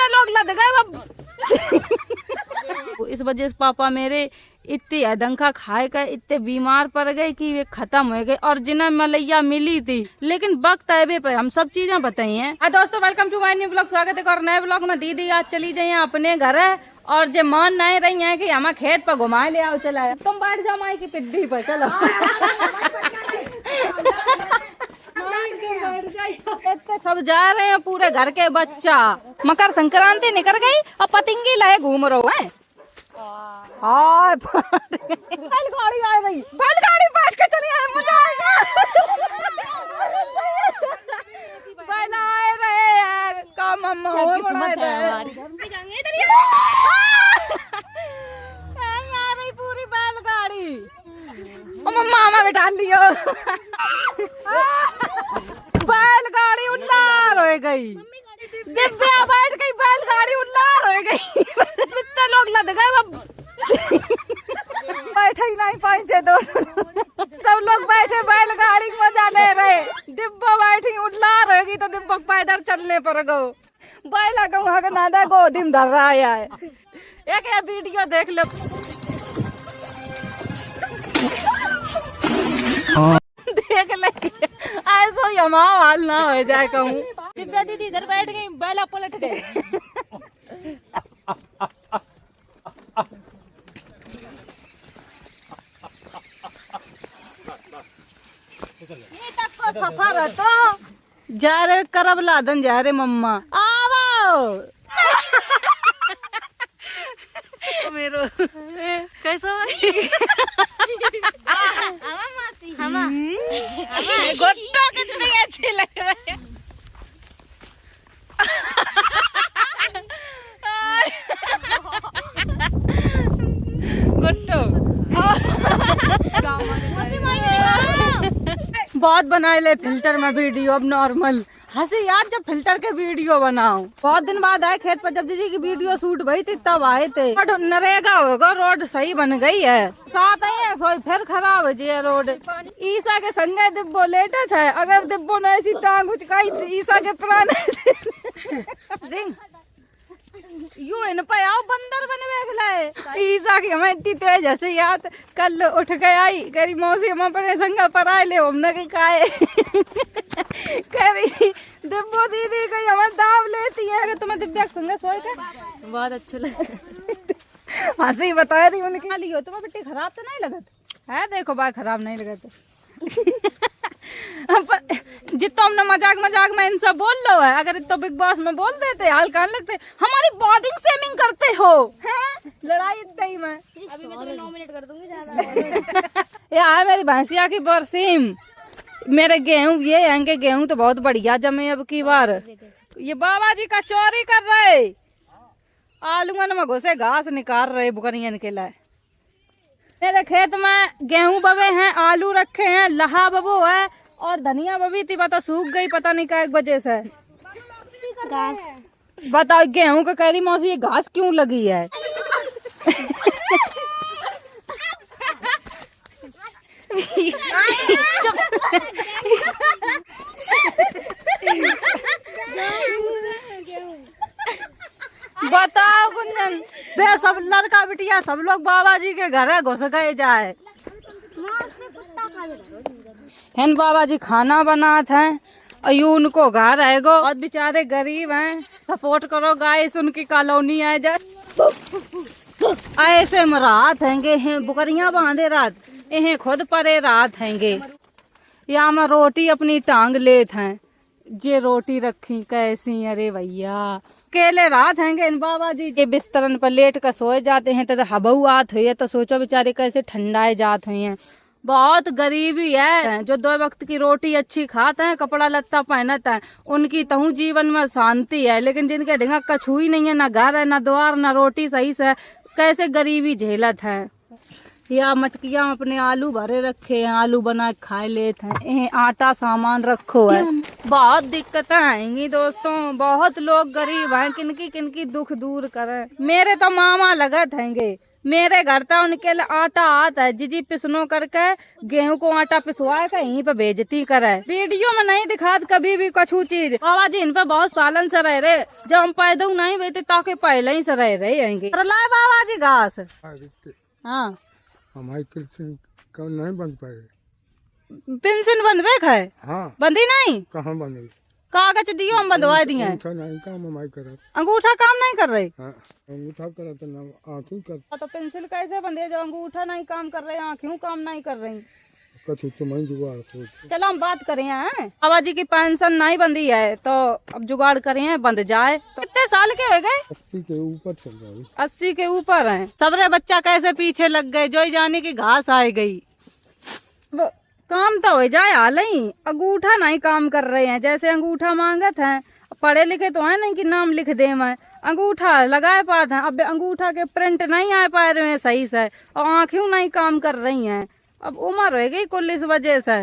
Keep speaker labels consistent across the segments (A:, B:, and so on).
A: इतने लोग लद गए। इस वजह से पापा मेरे इतने अदंखा खाए कर इतने बीमार पड़ गए कि वे खत्म हो गए। और जिन्हें मलैया मिली थी, लेकिन वक्त आए पे हम सब चीजें बताई हैं। दोस्तों welcome to my new blog, स्वागत है और नए ब्लॉग में। दीदी आज चली जाइए अपने घर है और जे मान नहीं रही है कि हमें खेत पर घुमा ले आओ। चला तुम बैठ जाओ माई की पिद्दी पर, चलो। सब जा रहे हैं पूरे घर के बच्चा। मकर संक्रांति निकल गई और पतंगी लाए घूम रहे हैं। बैलगाड़ी आ रही, बैलगाड़ी बैठ के चली आए, मजा आएगा। बैल आए रहे हैं, काम किस्मत है हमारी। आ रही पूरी बैलगाड़ी। मम्मा बैठा लियो। बैलगाड़ी उल्लार हो गई, दिव्या बैठ गई, बैलगाड़ी उल्लार हो गई। कितने लोग लद गए, बैठे ही नहीं पाए दोनों। सब लोग बैठे बैलगाड़ी में मजा ले रहे। दिब्बा बैठी उल्लार होगी तो दिब्बा पैदल चलने पर गो। बैला गो नादा गोदी में धर रहा है। एक वीडियो देख लो, देख ले, ऐसा ही हमारा हाल ना हो जाए कहूँ। दिव्या दीदी इधर बैठ गई, बैला पलट गए। ये तक को सफर है तो जा रहे करब लादन जा रहे मम्मा आओ। मेरो कैसा गोट्टा कितने अच्छे लग रहे हैं। गोट्टो बहुत बनाए ले फिल्टर में वीडियो, अब नॉर्मल हंसी यार जब फिल्टर के वीडियो बनाओ। बहुत दिन बाद आए खेत पर, जब जीजी की वीडियो शूट भई थी तब आए थे। नरेगा होगा, रोड सही बन गई है। साथ आई है सोई फिर खराब है जी रोड। ईसा के संगे दिब्बो लेटे थे, अगर दिब्बो ने ऐसी टांग उचकाई ईसा के प्राण यू इन पे आओ बंदर बने गए। ईसा की हमें इतनी तेज हंसी याद, कल उठ के आई करी मौसी हम अपने संगा पर आए ले हमने की खाए। करी दिब्बो दीदी कही हमें दाव लेती है कि तुम्हें दिव्या के संगे सोए के बहुत अच्छे लगे। हंसी बताया थी उनके लियो। तुम्हें बेटी खराब तो नहीं लगत है? देखो बात खराब नहीं लगत। जितना हमने मजाक में इनसे बोल लो है, अगर इतना बिग बॉस में बोल देते हाल कान लगते। हमारी बॉडी शेमिंग करते हो हैं? लड़ाई इतना ही में अभी मैं तुम्हें 9 मिनट कर दूंगी ज्यादा। यार मेरी भैंसिया की बरसीम, मेरे गेहूं ये आएंगे, गेहूं तो बहुत बढ़िया जमे अब की बार। ये बाबा जी का चोरी कर रहे, आलूगन में घुसे घास निकाल रहे बुकरियन के लिए। मेरे खेत में गेहूं बवे हैं, आलू रखे हैं, लहा बबो है और धनिया बबी थी, पता सूख गई, पता नहीं क्या वजह से। घास बताओ गेहूं का कह रही मौसी ये घास क्यों लगी है? बताओ कुंदन बे, सब लड़का बिटिया सब लोग बाबा जी के घर घुस गए जाए। हेन बाबा जी खाना बनाते हैं और यू उनको घर आएगो, और बेचारे गरीब हैं, सपोर्ट करो गाइस, उनकी कॉलोनी आ जाए। ऐसे में रात हैंगे हैं बुकरियां बांधे रात, इन्हें खुद परे रात हैंगे। या में रोटी अपनी टांग लेत हैं, जे रोटी रखी कैसी, अरे भैया अकेले रात हैंगे। इन बाबा जी के बिस्तरन पर लेट कर सोए जाते हैं तो हबू आत हुई है, तो सोचो बेचारे कैसे ठंडाए जात हुई हैं। बहुत गरीबी है, जो 2 वक्त की रोटी अच्छी खाते हैं, कपड़ा लत्ता पहनते हैं, उनकी तहु जीवन में शांति है। लेकिन जिनके ढिंगा कछुई नहीं है, ना घर है, ना द्वार, ना रोटी सही से, कैसे गरीबी झेलत है। या मटकिया अपने आलू भरे रखे हैं, आलू बना के खाए लेते हैं, आटा सामान रखो है। बहुत दिक्कतें आएंगी दोस्तों, बहुत लोग गरीब हैं, किनकी किनकी दुख दूर करें। मेरे तो मामा लगत हैंगे, मेरे घर था उनके लिए आटा आता है, जीजी पिसनो करके गेहूं को आटा पिसवा के यहीं पे बेइज्जती करे। वीडियो में नहीं दिखा कभी भी कुछ चीज। बाबा जी इन पे बहुत सालन से रह रहे, जब हम पैदा नहीं बेते ताकि पहले ही से रह रहे आएंगे। लाए बाबा जी घास। हाँ
B: हमारी पेंशन कब नहीं बन पाए।
A: पेंशन बंधवे है? हाँ बंदी नहीं।
B: कहाँ बंदी?
A: कागज दियो हम बंधवा दिए।
B: नहीं काम हमारी करा,
A: अंगूठा काम नहीं कर रही।
B: हाँ, अंगूठा करा तो ना आँखें कर।
A: तो पेंसिल कैसे बंधे जब अंगूठा नहीं काम कर रहे, आँखें काम नहीं कर रही।
B: कछु तुम्हें जुगाड़ सोच।
A: चलो हम बात करें हैं, बाबा जी की पेंशन नहीं बंदी है तो अब जुगाड़ करें बंद जाए। तो कितने साल के हो गए?
B: 80 के ऊपर चल रहा है।
A: 80 के ऊपर है। सबरे बच्चा कैसे पीछे लग गए, जो जाने की घास आ गई। काम तो हो जाए हाल ही, अंगूठा नहीं काम कर रहे हैं। जैसे अंगूठा मांगत हैं, पढ़े लिखे तो है नहीं कि नाम लिख दे। मैं अंगूठा लगाए पाते हैं, अब अंगूठा के प्रिंट नहीं आ पा रहे हैं सही से, और आँखें नहीं काम कर रही हैं। अब उम्र हो गई कुल इस वजह से।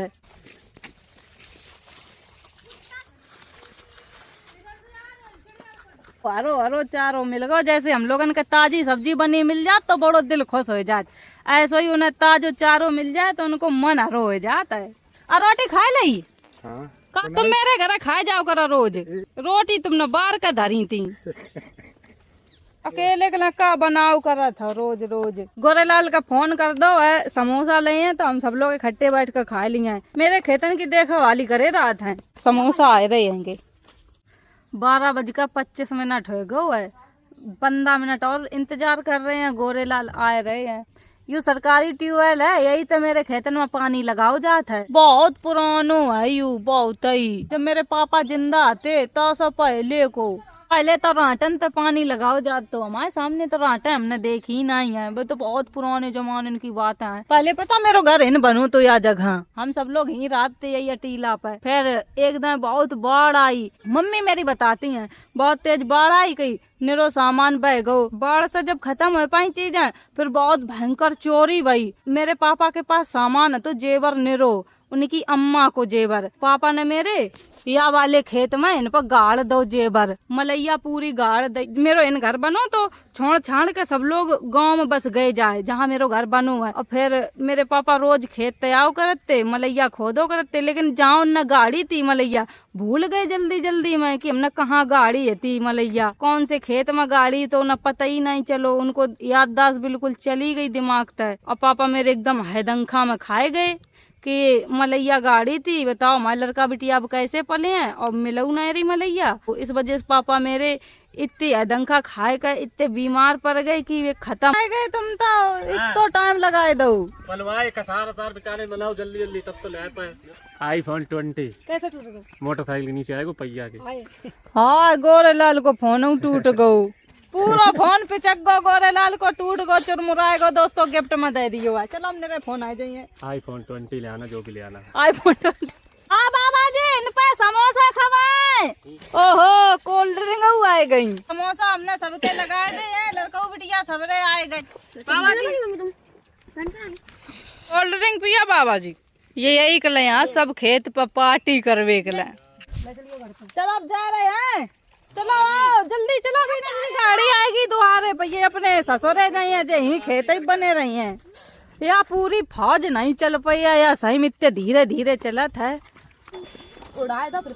A: हरो हरो चारो मिल गो, जैसे हम लोगन के ताजी सब्जी बनी मिल जात तो बड़ो दिल खुश हो जात। ऐसा ही उन्हें ताजो चारो मिल जाए तो उनको मन हरो हो जाता है। और रोटी खा ली?
B: हाँ,
A: का तुम मेरे घर खाए जाओ करो रोज। रोटी तुमने बार का धरी थी। अकेले के का बनाओ करा था रोज रोज। गोरेलाल का फोन कर दो है, समोसा ले हैं तो हम सब लोग इकट्ठे बैठ कर खा लिए हैं। मेरे खेतन की देखा वाली करे रात है, समोसा आए रहेंगे। 12:25 हो गए है, 15 मिनट और इंतजार कर रहे हैं, गोरेलाल आए रहे हैं। यू सरकारी ट्यूबवेल है, यही तो मेरे खेतन में पानी लगाओ जाता है। बहुत पुरानो है यू, बहुत ही। जब मेरे पापा जिंदा थे तो सब पहले तो राटन पे पानी लगाओ जात, तो हमारे सामने तो राटन हमने देखी ही नहीं है। वो तो बहुत पुराने जमाने की बात है। पहले पता मेरो घर इन बनू तो या जगह हम सब लोग ही रात थे यही टीला पे। फिर एक दिन बहुत बाढ़ आई, मम्मी मेरी बताती हैं, बहुत तेज बाढ़ आई, कई निरो सामान बह गो। बाढ़ से जब खत्म हो पाई चीजें, फिर बहुत भयंकर चोरी भई। मेरे पापा के पास सामान है तो जेवर निरो, उनकी अम्मा को जेवर। पापा ने मेरे या वाले खेत में इन पर गाड़ दो जेवर, मलैया पूरी गाड़ दे। मेरो इन घर बनो तो छोड़ छाड़ के सब लोग गांव में बस गए जाए जहाँ मेरो घर बनो है। और फिर मेरे पापा रोज खेत तैयार करते, मलैया खोदो करते, लेकिन जहाँ न गाड़ी थी मलैया भूल गए जल्दी जल्दी में कि हमने कहाँ गाड़ी थी मलैया, कौन से खेत में गाड़ी तो न पता ही नहीं चलो। उनको याददाश्त बिल्कुल चली गई दिमाग तक। और पापा मेरे एकदम हैदंखा में खाए गए कि मलैया गाड़ी थी। बताओ हमारे लड़का बिटिया अब कैसे पले हैं, और मिलऊ नहीं रही मलैया। तो इस वजह से पापा मेरे इतने अदंखा खाए कर इतने बीमार पड़ गए कि वे खत्म गए। तुम तो इतना टाइम लगाए दो
C: बनवाए कसार बेचारे बनाओ जल्दी जल्दी, तब तो ले पाए। iPhone 20
A: कैसे टूट गए?
C: मोटरसाइकिल के नीचे आएगा पहिया के।
A: हाँ गोरेलाल को फोन टूट गो, पूरा फोन पिचक गो, गोरेलाल को टूट गो, चुरमुराए गो। दोस्तों गिफ्ट में दे दियो है। चलो हम मेरे फोन आ जाइए।
C: iPhone 20 ले आना, जो भी ले आना।
A: iPhone 20। हाँ बाबा जी इन पे समोसा खवाए। ओहो कोल्ड ड्रिंक आए गई। समोसा हमने सबके लगाए थे, लड़का बिटिया सबरे आए गए। बाबा जी कोल्ड ड्रिंक पिया बाबा जी? ये यही कल यहाँ सब खेत पर पार्टी करवे कल। चलो अब जा रहे हैं, चलो आओ जल्दी चलो, भी नहीं गाड़ी आएगी दोबारे भैया अपने ससुरे जाइए जे ही खेत ही बने रही हैं। या पूरी फौज नहीं चल पाई है, या सही में इतने धीरे धीरे चलत है। उड़ाए दो फिर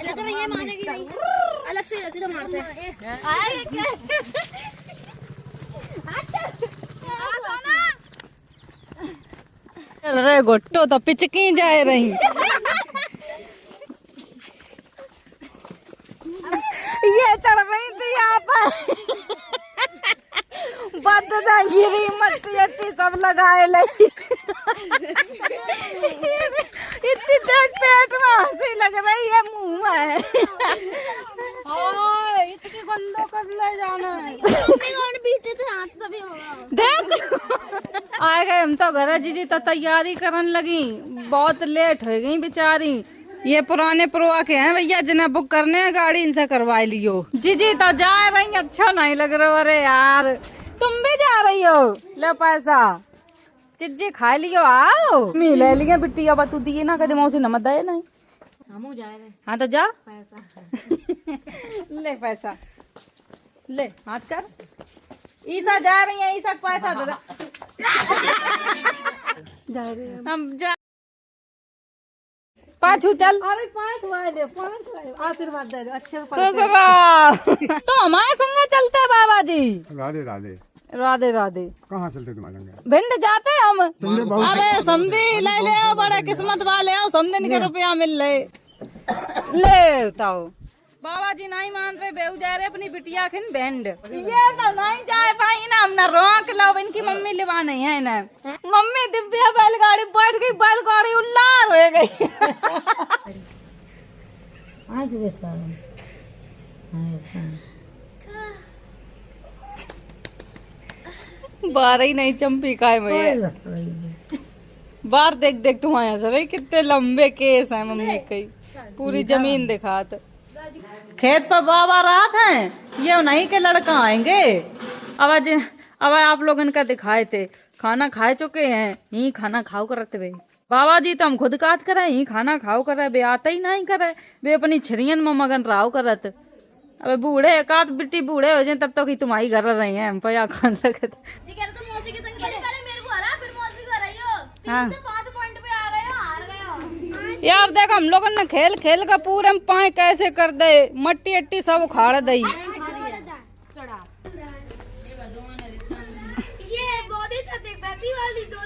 D: लग रही है मारेगी नहीं, अलग से रहती तो मारते हैं।
A: चल रहे गोट्टो तो पिचकी जाए रही। ये चढ़ रही थी यहाँ पर गिरी मट्टी अट्टी सब लगाए लगी। इतनी तेज पेट में हंसी लग रही है, मुंह में इतनी गंदो कर ले जाना है। देख आए गए हम तो घर। जीजी तो तैयारी करने लगी, बहुत लेट हो गई बेचारी। ये पुराने पुरवा के हैं भैया, जिन्हें बुक करने हैं गाड़ी इनसे करवा लियो। जीजी तो जा रही, अच्छा नहीं लग रहा। अरे यार तुम भी जा रही हो, ले पैसा चिज्जी खा लियो। आओ मी ले लिया बिट्टिया, बतू दिए ना कदम से नमक दे नहीं। हम जा रहे। हाँ तो जा पैसा ले पैसा। ले हाथ कर। ईसा जा रही है, ईसा को पैसा दे।
D: जा रहे हैं।
A: हम जा पाछू चल।
D: अरे 5 वाले आशीर्वाद दे दो, अच्छे
A: खुश रहो। तो हमारे संग चलते हैं बाबा जी।
B: राधे राधे।
A: राधे राधे।
B: कहाँ चलते तुम्हारे संग?
A: भिंड जाते हैं हम।
B: तुमने बहुत
A: अरे समझी ले ले आओ, बड़ा किस्मत वाले आओ, समझन के रुपया मिल रहे ले ताओ। बाबा जी नहीं मान रहे, बेहू जा रहे अपनी बिटिया खिन बैंड। ये तो नहीं जाए पाई ना, हम ना रोक लो। इनकी मम्मी लिवा नहीं है ना। मम्मी दिव्या बैलगाड़ी बैठ गई, बैलगाड़ी उल्लार हो गई।
D: आज जैसा
A: बार ही नहीं चंपी का है भैया। बार देख देख तुम्हारे सर कितने लंबे केस हैं मम्मी के, पूरी जमीन दिखात। खेत पर बाबा रात हैं, ये नहीं के लड़का आएंगे। अब आप लोग इनका दिखाए थे, खाना खाए चुके हैं, ही खाना खाओ करते वे बाबा जी। तो हम खुद काट करे ही खाना खाओ करे, वे आता ही नहीं करे, वे अपनी छरियन में मगन राव करत। अब बूढ़े काट बिट्टी बूढ़े हो जाए तब तक ही तुम्हारी घर रही है, हम पया खान रखे।
D: जी कह रहे तो मौसी के संग खेले, पहले मेरे को हरा, फिर मौसी को हराई हो। 3 से 5 पॉइंट पे आ गए हो, हार गए हो।
A: यार देखो हम लोगों ने खेल खेल का पूरे हम पाए कैसे कर दे, मट्टी अट्टी सब उखाड़ दई।
D: ये बॉडी तो देख बैठी वाली दो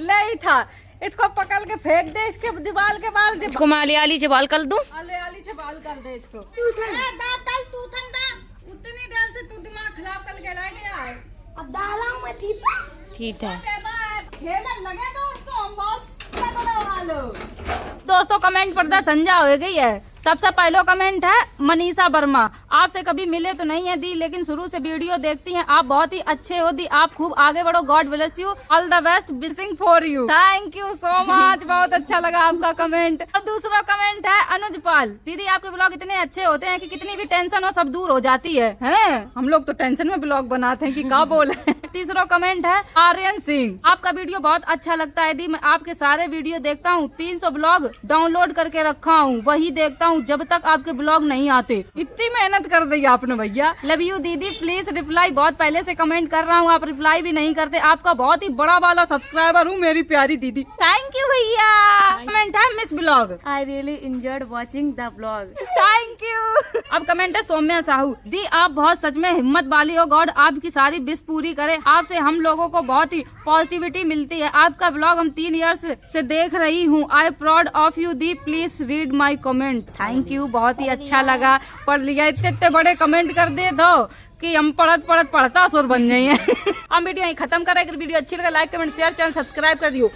A: ले था, इसको पकड़ के फेंक दे, इसके दीवार के बाल दे।
E: इसको मैं आली से बाल कर दूं।
A: आली से बाल कर दे इसको। उतनी देर से तू दिमाग खराब कर के रह गया है।
D: अब डाला हूं मैं
E: ठीक है।
A: खेलने लगे दोस्तों, हम बहुत दोस्तों कमेंट पर दर संजा हो गई है। सबसे पहला कमेंट है मनीषा वर्मा। आपसे कभी मिले तो नहीं है दी, लेकिन शुरू से वीडियो देखती हैं, आप बहुत ही अच्छे हो दी, आप खूब आगे बढ़ो, God bless you, all the best, wishing for you. Thank you so much, बहुत अच्छा लगा आपका कमेंट। और दूसरा कमेंट है अनुज पाल। दीदी आपके ब्लॉग इतने अच्छे होते हैं कि कितनी भी टेंशन हो सब दूर हो जाती है। हम लोग तो टेंशन में ब्लॉग बनाते हैं कि क्या बोले। तीसरा कमेंट है आर्यन सिंह। आपका वीडियो बहुत अच्छा लगता है दी, मैं आपके सारे वीडियो देखता हूँ, 300 ब्लॉग डाउनलोड करके रखा हूँ, वही देखता हूँ जब तक आपके ब्लॉग नहीं आते। इतनी मेहनत कर दी आपने भैया। लव यू दीदी, प्लीज रिप्लाई। बहुत पहले से कमेंट कर रहा हूँ, आप रिप्लाई भी नहीं करते। आपका बहुत ही बड़ा वाला सब्सक्राइबर हूँ मेरी प्यारी दीदी। थैंक यू भैया। कमेंट है miss blog.
E: I really enjoyed watching the blog.
A: Thank you. अब कमेंट है सौम्या साहू। दी आप बहुत सच में हिम्मत वाली हो, गॉड आपकी सारी विश पूरी करे। आपसे हम लोगों को बहुत ही पॉजिटिविटी मिलती है। आपका ब्लॉग हम 3 इयर्स से देख रही हूँ। I proud of you the, please read my comment. Thank you, बहुत ही अच्छा लगा। पढ़ लिया, इतने बड़े कमेंट कर दे दो कि हम पढ़ता सुर बन जाइए। हम वीडियो यहीं खत्म करें। अगर वीडियो अच्छी लगे like comment share, channel subscribe कर दियो।